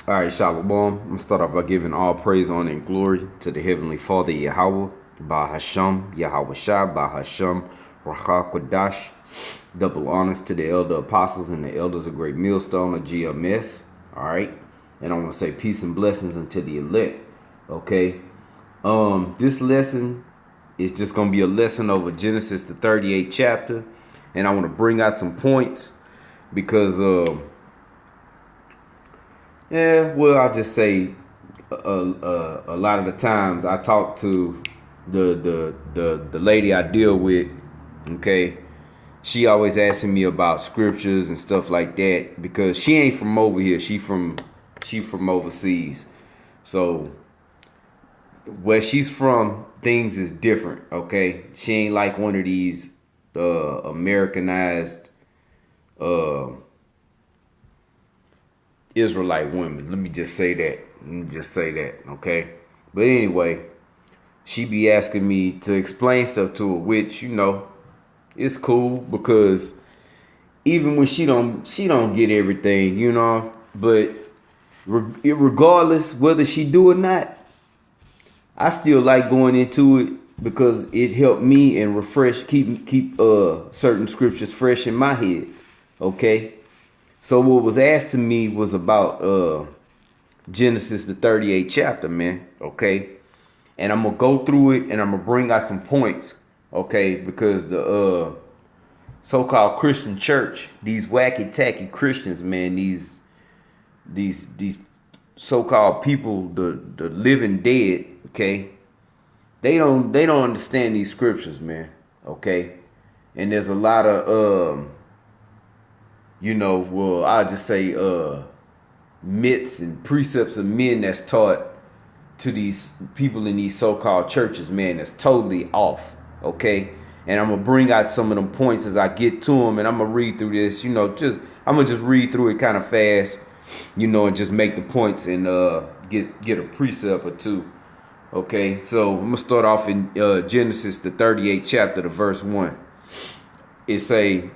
All right, Shalom. I'm going to start off by giving all praise, honor, and glory to the Heavenly Father, YAHAWAH, Bahasham, Yahawashi, Bahasham, Rawchaa, Qadash. Double honors to the elder apostles and the elders of Grestmillstone of GMS. All right. And I want to say peace and blessings unto the elect. Okay. This lesson is just going to be a lesson over Genesis, the 38th chapter. And I want to bring out some points because, I'll just say a lot of the times I talk to the lady I deal with, okay, she always asking me about scriptures and stuff like that because she ain't from over here. She from overseas. So where she's from, things is different, okay? She ain't like one of these Americanized Israelite women. Let me just say that. Okay? But anyway, she be asking me to explain stuff to her, which, it's cool because even when she don't get everything, but regardless whether she do or not, I still like going into it because it helped me and keep certain scriptures fresh in my head. Okay? So what was asked to me was about Genesis, the 38th chapter, man. Okay. And I'm going to go through it and I'm going to bring out some points. Okay. Because the so-called Christian church, these wacky tacky Christians, man, these so-called people, the living dead, okay, they don't understand these scriptures, man. Okay. And there's a lot of I'll just say myths and precepts of men that's taught to these people in these so-called churches, man, that's totally off, okay? And I'm going to bring out some of them points as I get to them, and I'm going to read through this, I'm going to just read through it kind of fast, and just make the points and get a precept or two, okay? So I'm going to start off in Genesis, the 38th chapter, the verse 1. It say,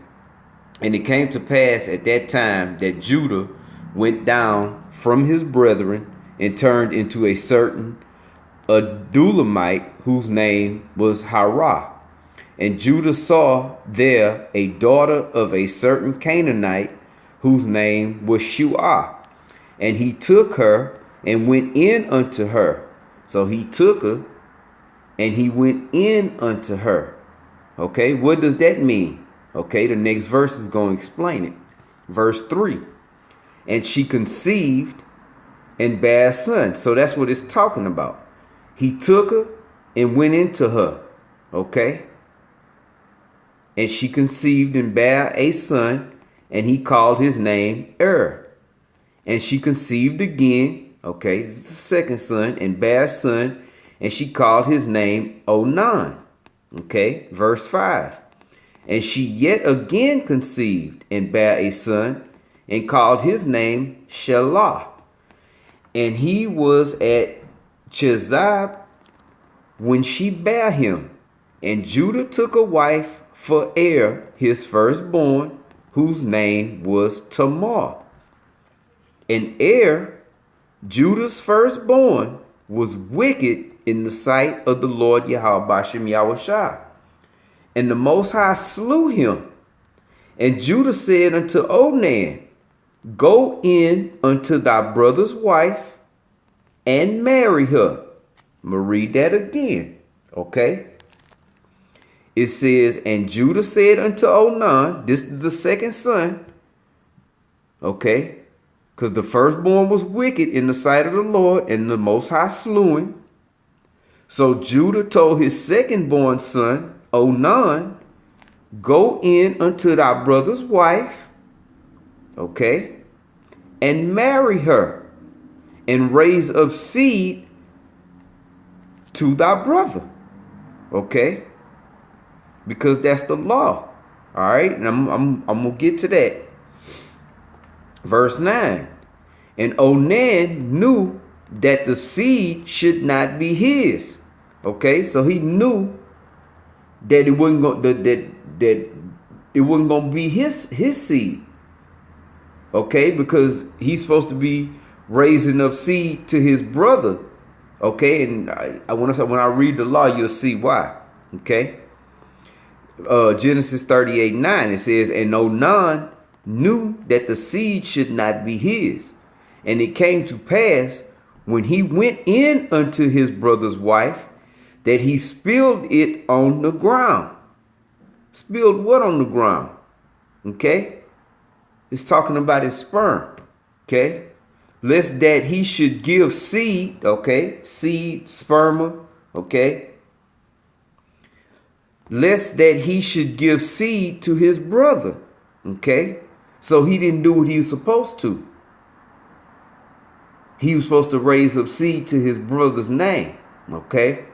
"And it came to pass at that time that Judah went down from his brethren and turned into a certain Adulamite whose name was Hirah. And Judah saw there a daughter of a certain Canaanite whose name was Shuah. And he took her and went in unto her." So he took her and he went in unto her. Okay, what does that mean? Okay, the next verse is going to explain it. Verse 3. "And she conceived and bare a son." So that's what it's talking about. He took her and went into her. Okay. "And she conceived and bare a son, and he called his name And she conceived again. Okay, this is the second son, and bare a son, and she called his name Onan. Okay, verse 5. "And she yet again conceived and bare a son, and called his name Shelah. And he was at Chezib when she bare him. And Judah took a wife for his firstborn, whose name was Tamar. And Judah's firstborn, was wicked in the sight of the Lord Yahawashi. And the Most High slew him. And Judah said unto Onan, Go in unto thy brother's wife and marry her." I'm going to read that again. Okay. It says, "And Judah said unto Onan," this is the second son. Okay. Because the firstborn was wicked in the sight of the Lord, and the Most High slew him. So Judah told his second-born son, Onan, "Go in unto thy brother's wife," okay, "and marry her, and raise up seed to thy brother," okay, because that's the law. All right, and I'm gonna get to that. Verse 9. "And Onan knew that the seed should not be his." Okay, so he knew that it wasn't going that it wasn't going to be his seed. Okay, because he's supposed to be raising up seed to his brother. Okay, and when I read the law, you'll see why. Okay. Genesis 38:9, it says, and Onan knew that the seed should not be his. And it came to pass, when he went in unto his brother's wife, that he spilled it on the ground. Spilled what on the ground? Okay. It's talking about his sperm. Okay. Lest that he should give seed. Okay. Seed, sperma. Okay. Lest that he should give seed to his brother. Okay. So he didn't do what he was supposed to. He was supposed to raise up seed to his brother's name. Okay.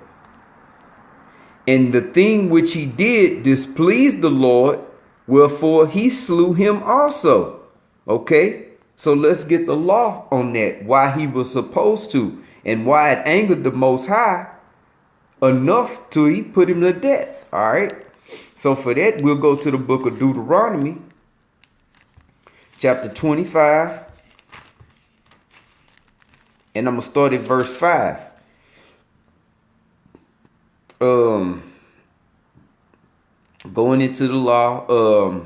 And the thing which he did displeased the Lord, wherefore he slew him also. Okay. So let's get the law on that. Why he was supposed to, and why it angered the Most High enough to he put him to death. All right. So for that, we'll go to the book of Deuteronomy, chapter 25. And I'm going to start at verse 5. Going into the law.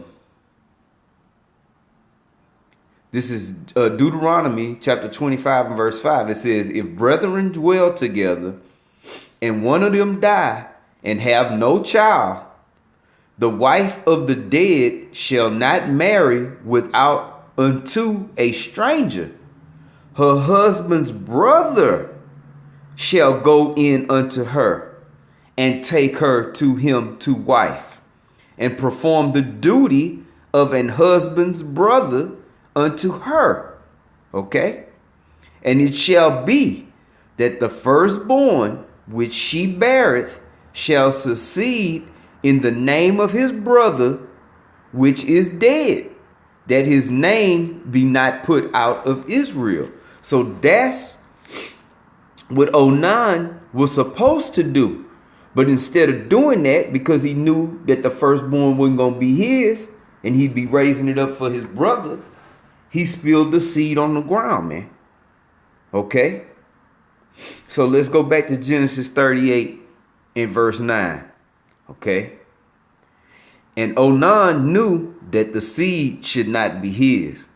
This is Deuteronomy chapter 25 and verse 5. It says, if brethren dwell together, and one of them die and have no child, the wife of the dead shall not marry without unto a stranger. Her husband's brother shall go in unto her and take her to him to wife, and perform the duty of an husband's brother unto her. Okay. And it shall be that the firstborn which she beareth shall succeed in the name of his brother which is dead, that his name be not put out of Israel. So that's what Onan was supposed to do. But instead of doing that, because he knew that the firstborn wasn't going to be his, and he'd be raising it up for his brother, he spilled the seed on the ground, man. Okay. So let's go back to Genesis 38 and verse 9. Okay. And Onan knew that the seed should not be his.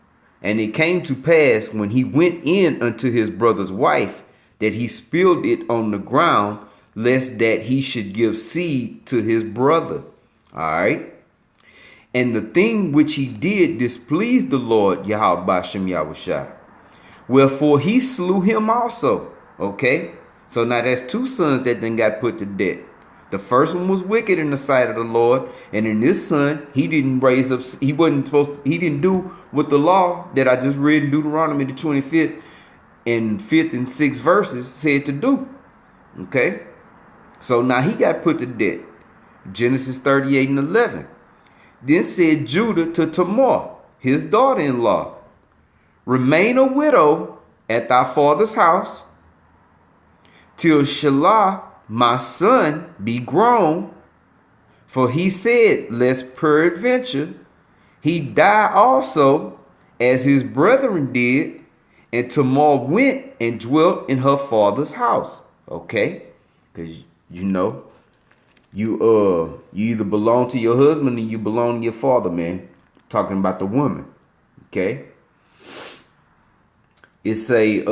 And it came to pass, when he went in unto his brother's wife, that he spilled it on the ground, lest that he should give seed to his brother. All right. And the thing which he did displeased the Lord, Yahawashi. Wherefore he slew him also. Okay. So now that's two sons that then got put to death. The first one was wicked in the sight of the Lord. And in this son, he didn't raise up. He didn't do what the law that I just read in Deuteronomy, the 25th and 5th and 6th verses said to do. Okay. So now he got put to death. Genesis 38 and 11. Then said Judah to Tamar, his daughter-in-law, remain a widow at thy father's house till Shelah my son be grown. For he said, lest peradventure he die also, as his brethren did. And Tamar went and dwelt in her father's house. Okay, because you know, you either belong to your husband or you belong to your father, man. Talking about the woman. Okay. It say,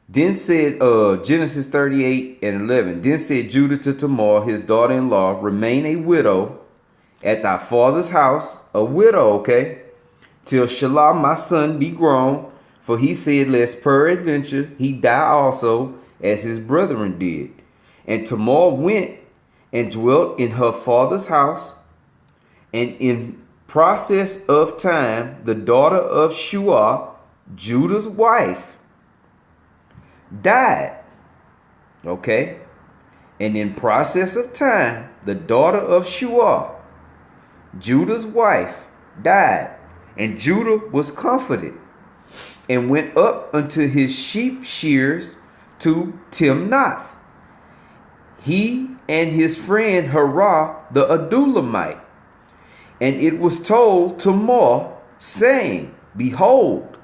then said, Genesis 38 and 11. Then said Judah to Tamar, his daughter-in-law, remain a widow at thy father's house, a widow, okay, till Shelah my son be grown. For he said, lest peradventure he die also, as his brethren did. And Tamar went and dwelt in her father's house. And in process of time, the daughter of Shua, Judah's wife, died. Okay. And in process of time, the daughter of Shua, Judah's wife, died. And Judah was comforted, and went up unto his sheep shears to Timnath, he and his friend Harah the Adullamite. And it was told Tamar saying, Behold,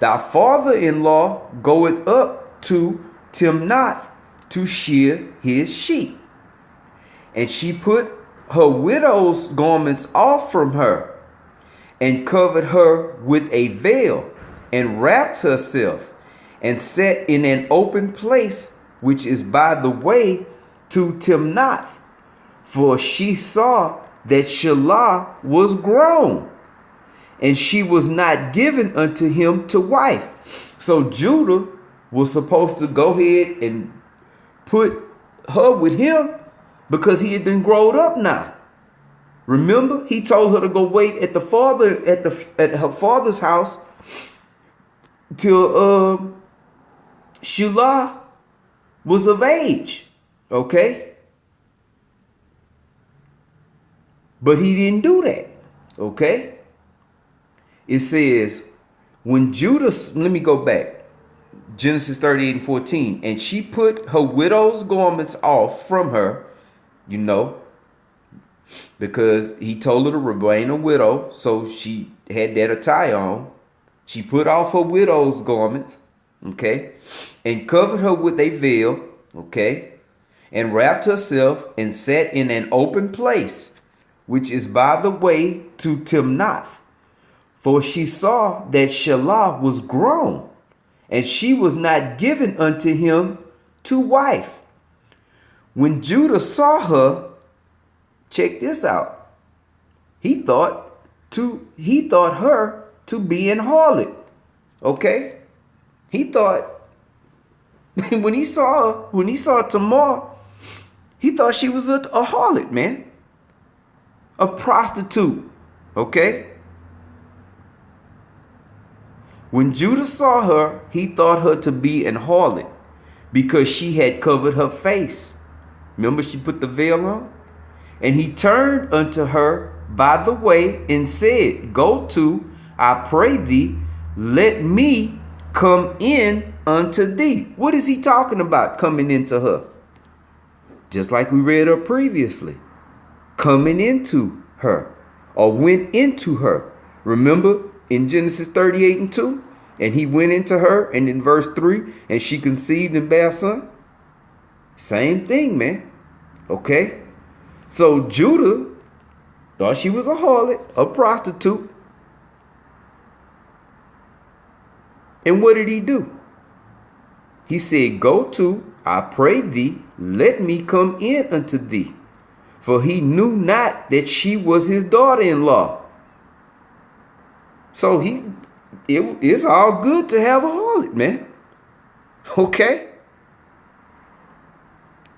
thy father-in-law goeth up to Timnath to shear his sheep. And she put her widow's garments off from her, and covered her with a veil, and wrapped herself, and sat in an open place which is by the way to Timnath. For she saw that Shelah was grown, and she was not given unto him to wife. So Judah was supposed to go ahead and put her with him because he had been grown up now. Remember, he told her to go wait at her father's house till Shelah was of age. Okay? But he didn't do that. Okay? It says, when Judah, let me go back. Genesis 38:14. And she put her widow's garments off from her, because he told her to remain a widow. So she had that attire on. She put off her widow's garments, okay, and covered her with a veil, okay, and wrapped herself and sat in an open place, which is by the way to Timnath. For she saw that Shelah was grown, and she was not given unto him to wife. When Judah saw her, check this out. He thought her to be an harlot. Okay? He thought when he saw Tamar, he thought she was a harlot, man. A prostitute. Okay? When Judah saw her, he thought her to be an harlot because she had covered her face. Remember, she put the veil on? And he turned unto her by the way and said, Go to, I pray thee, let me come in unto thee. What is he talking about, coming into her? Just like we read up previously. Coming into her, or went into her. Remember in Genesis 38:2, and he went into her, and in verse 3, and she conceived and bare a son. Same thing, man. Okay? So Judah thought she was a harlot, a prostitute. And what did he do? He said, Go to, I pray thee, let me come in unto thee. For he knew not that she was his daughter-in-law. So it's all good to have a harlot, man. Okay?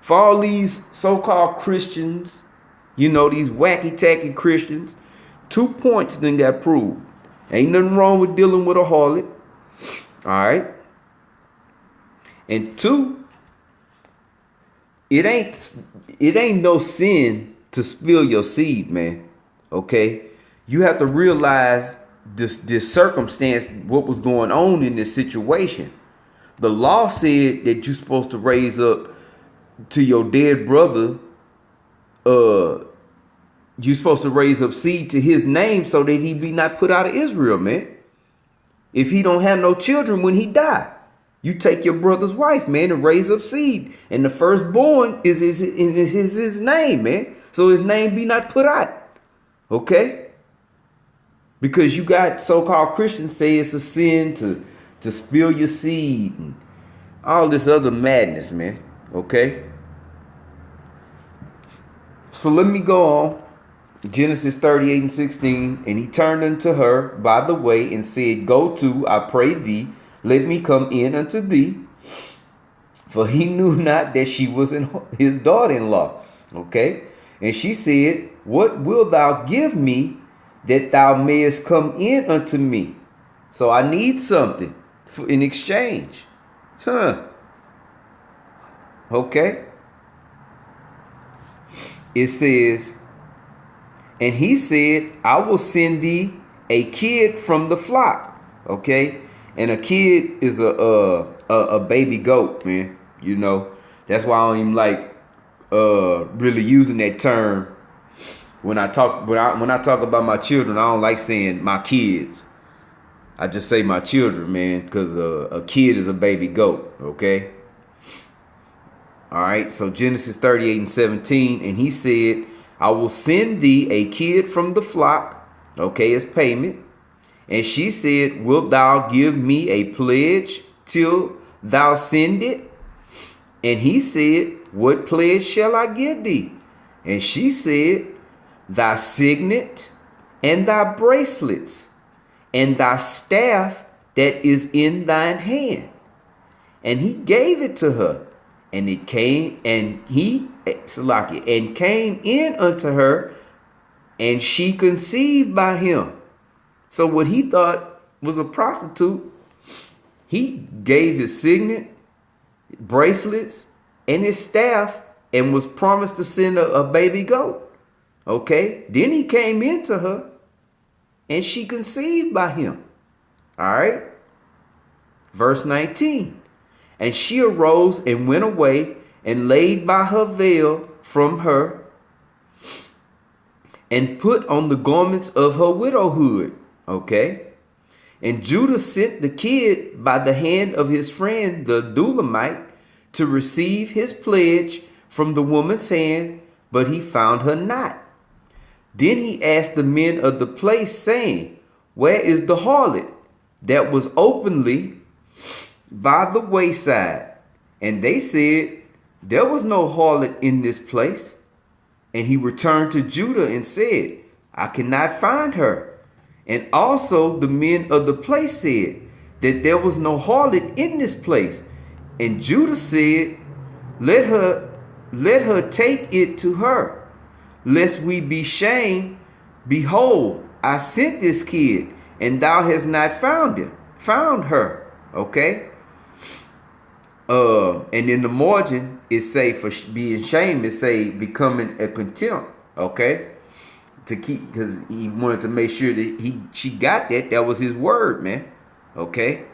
For all these so-called Christians, these wacky-tacky Christians, 2 points then got proved. Ain't nothing wrong with dealing with a harlot. All right? And 2, it ain't no sin to spill your seed, man. Okay? You have to realize this circumstance, what was going on in this situation. The law said that you're supposed to raise up to your dead brother, you're supposed to raise up seed to his name so that he be not put out of Israel, man. If he don't have no children when he die, you take your brother's wife, man, and raise up seed. And the firstborn is his name, man. So his name be not put out. Okay? Because you got so-called Christians say it's a sin to spill your seed and all this other madness, man. Okay? So let me go on. Genesis 38:16. And he turned unto her by the way and said, Go to, I pray thee, let me come in unto thee. For he knew not that she was his daughter-in-law. Okay? And she said, What wilt thou give me that thou mayest come in unto me? So I need something in exchange. Okay? It says, and he said, I will send thee a kid from the flock. Okay? And a kid is a baby goat, man. That's why I don't even like really using that term When I talk about my children, I don't like saying my kids. I just say my children, man, because a kid is a baby goat. Okay. All right. So Genesis 38:17, and he said, "I will send thee a kid from the flock." Okay, as payment. And she said, "Wilt thou give me a pledge till thou send it?" And he said, "What pledge shall I give thee?" And she said, "Thy signet and thy bracelets and thy staff that is in thine hand." And he gave it to her, and it came, and came in unto her, and she conceived by him. So what he thought was a prostitute, he gave his signet, bracelets, and his staff, and was promised to send a baby goat. Okay. Then he came into her, and she conceived by him. All right. Verse 19. And she arose and went away and laid by her veil from her, and put on the garments of her widowhood. Okay. And Judah sent the kid by the hand of his friend the Dulamite to receive his pledge from the woman's hand, but he found her not. Then he asked the men of the place, saying, "Where is the harlot that was openly by the wayside?" And they said, "There was no harlot in this place." And he returned to Judah and said, "I cannot find her." And also the men of the place said that there was no harlot in this place. And Judah said, let her take it to her, lest we be shamed. Behold, I sent this kid, and thou hast not found her. Okay. And in the margin, it say for being shamed, it say becoming a contempt. Okay. To keep, because he wanted to make sure that she got that. That was his word, man. Okay.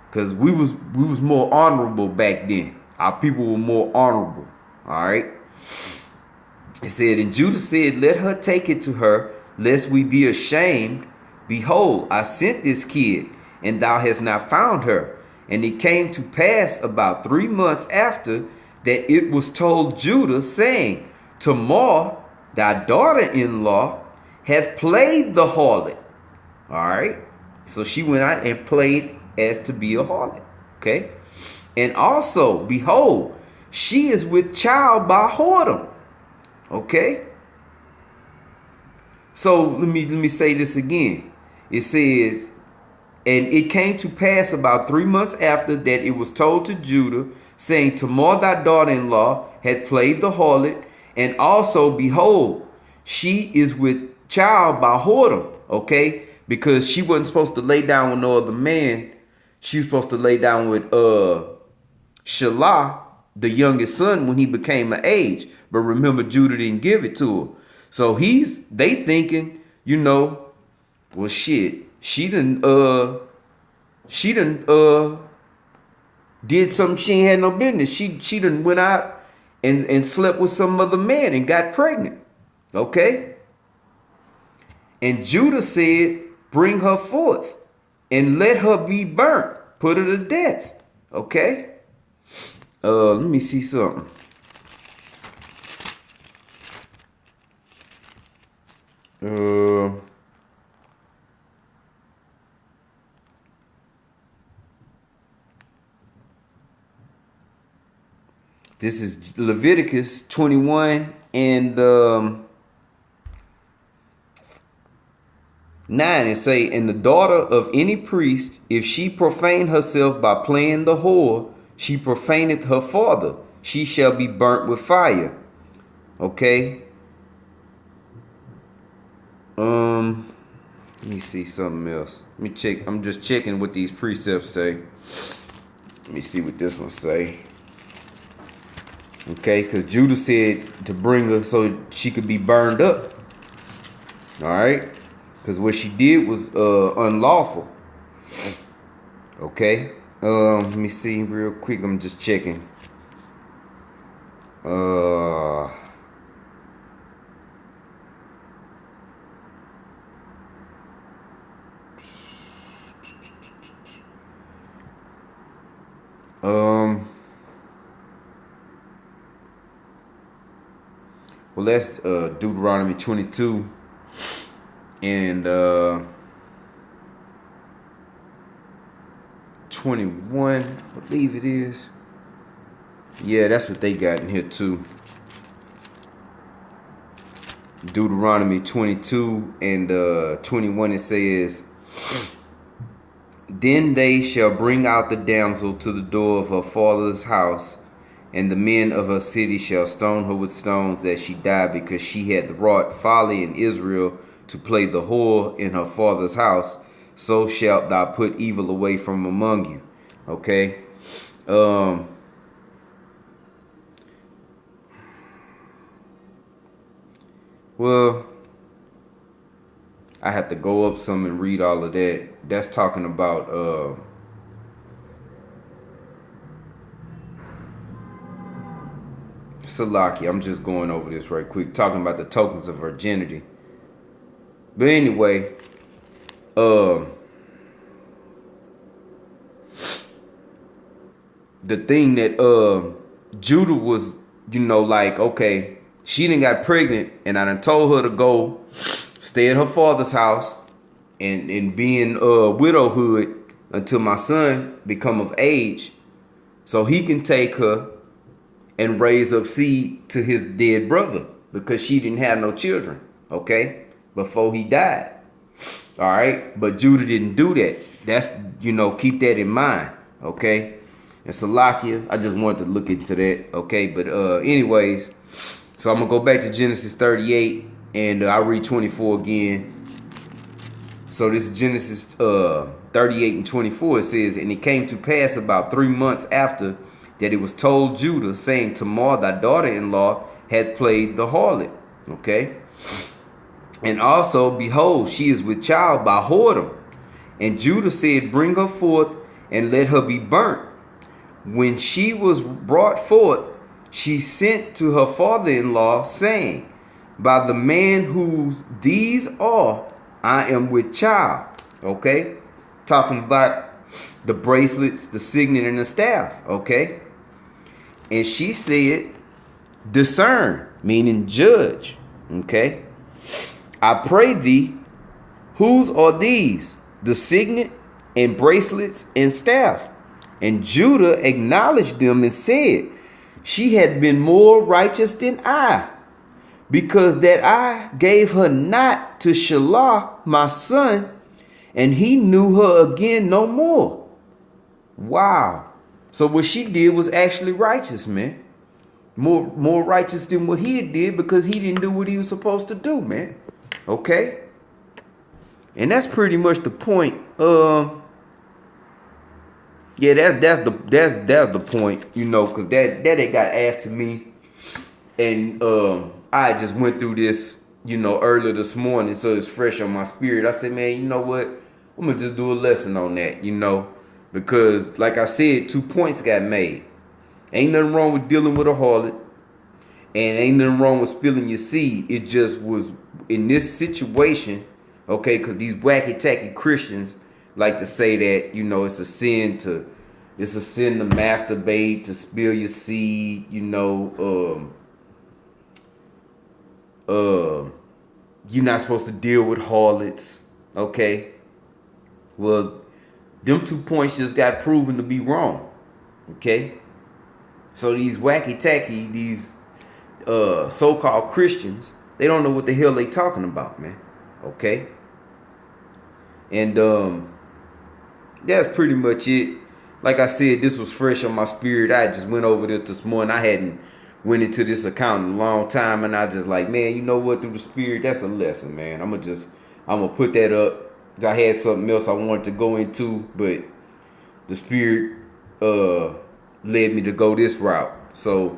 Because we was more honorable back then. Our people were more honorable. All right. It said, and Judah said, let her take it to her, lest we be ashamed. Behold, I sent this kid, and thou hast not found her. And it came to pass about 3 months after that it was told Judah, saying, Tamar, thy daughter-in-law, hath played the harlot. All right. So she went out and played as to be a harlot. Okay. And also, behold, she is with child by whoredom. Okay. So let me say this again. It says, and it came to pass about 3 months after that it was told to Judah, saying, Tamar thy daughter-in-law had played the harlot, and also, behold, she is with child by whoredom. Okay, because she wasn't supposed to lay down with no other man. She was supposed to lay down with Shelah, the youngest son, when he became of age. But remember, Judah didn't give it to her. So they thinking, well, shit, she done did something she ain't had no business. She done went out and slept with some other man and got pregnant. Okay. And Judah said, bring her forth and let her be burnt. Put her to death. Okay. Let me see something. This is Leviticus 21 and 9. It say, and the daughter of any priest, if she profane herself by playing the whore, she profaneth her father. She shall be burnt with fire. Okay. Let me see something else. Let me check. I'm just checking what these precepts say. Let me see what this one say. Okay, because Judah said to bring her so she could be burned up. All right, because what she did was unlawful. Okay, let me see real quick. I'm just checking. Well, that's Deuteronomy 22 and 21, I believe it is. Yeah, that's what they got in here too. Deuteronomy 22 and 21, it says, Then they shall bring out the damsel to the door of her father's house, and the men of her city shall stone her with stones, that she die, because she had wrought folly in Israel to play the whore in her father's house. So shalt thou put evil away from among you. Okay. Well, I have to go up some and read all of that. That's talking about Salaki. I'm just going over this right quick, talking about the tokens of virginity. But anyway, the thing that Judah was, like, okay, she done got pregnant, and I done told her to go stay at her father's house and be in widowhood until my son become of age, so he can take her and raise up seed to his dead brother, because she didn't have no children, okay, before he died. All right, but Judah didn't do that. That's, keep that in mind, okay. And Salakia, I just wanted to look into that, okay. But anyways, so I'm gonna go back to Genesis 38 and I'll read 24 again. So this is Genesis 38 and 24. It says, And it came to pass about 3 months after that it was told Judah, saying, Tamar, thy daughter-in-law, had played the harlot. Okay. And also, behold, she is with child by whoredom. And Judah said, Bring her forth and let her be burnt. When she was brought forth, she sent to her father-in-law, saying, By the man whose these are, I am with child. Okay. Talking about the bracelets, the signet, and the staff. Okay. And she said, Discern, meaning judge. Okay. I pray thee, whose are these? The signet and bracelets and staff. And Judah acknowledged them and said, She had been more righteous than I, because that I gave her not to Shelah my son, and he knew her again no more. Wow. So what she did was actually righteous, man. More righteous than what he did, because he didn't do what he was supposed to do, man. Okay. And that's pretty much the point. Yeah, that's the point, because that got asked to me, and I just went through this, earlier this morning, so it's fresh on my spirit. I said, man, you know what? I'm gonna just do a lesson on that, because like I said, 2 points got made. Ain't nothing wrong with dealing with a harlot, and ain't nothing wrong with spilling your seed. It just was in this situation, okay, because these wacky-tacky Christians like to say that, it's a sin to masturbate, to spill your seed, you're not supposed to deal with harlots, okay? Well, them 2 points just got proven to be wrong, okay? So these wacky-tacky, these so-called Christians, they don't know what the hell they talking about, man, okay? And that's pretty much it. Like I said, this was fresh on my spirit. I just went over this morning. I hadn't went into this account in a long time, and I just like, man, you know what? Through the spirit, that's a lesson, man. I'm gonna put that up. I had something else I wanted to go into, but the spirit led me to go this route. So,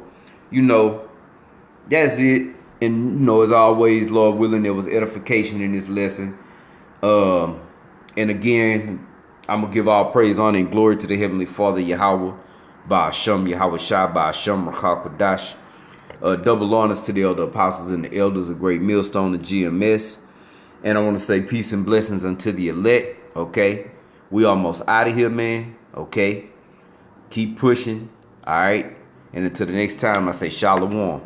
that's it. And as always, Lord willing, there was edification in this lesson. And again, I'm going to give all praise, honor, and glory to the Heavenly Father, Yahawah, Ba'ashem, Yahawashi, Ba'ashem, Rawchaa, Qadash. Double honors to the elder apostles and the elders of Grestmillstone, the GMS. And I want to say peace and blessings unto the elect, okay? We almost out of here, man, okay? Keep pushing. All right. And until the next time, I say shalom.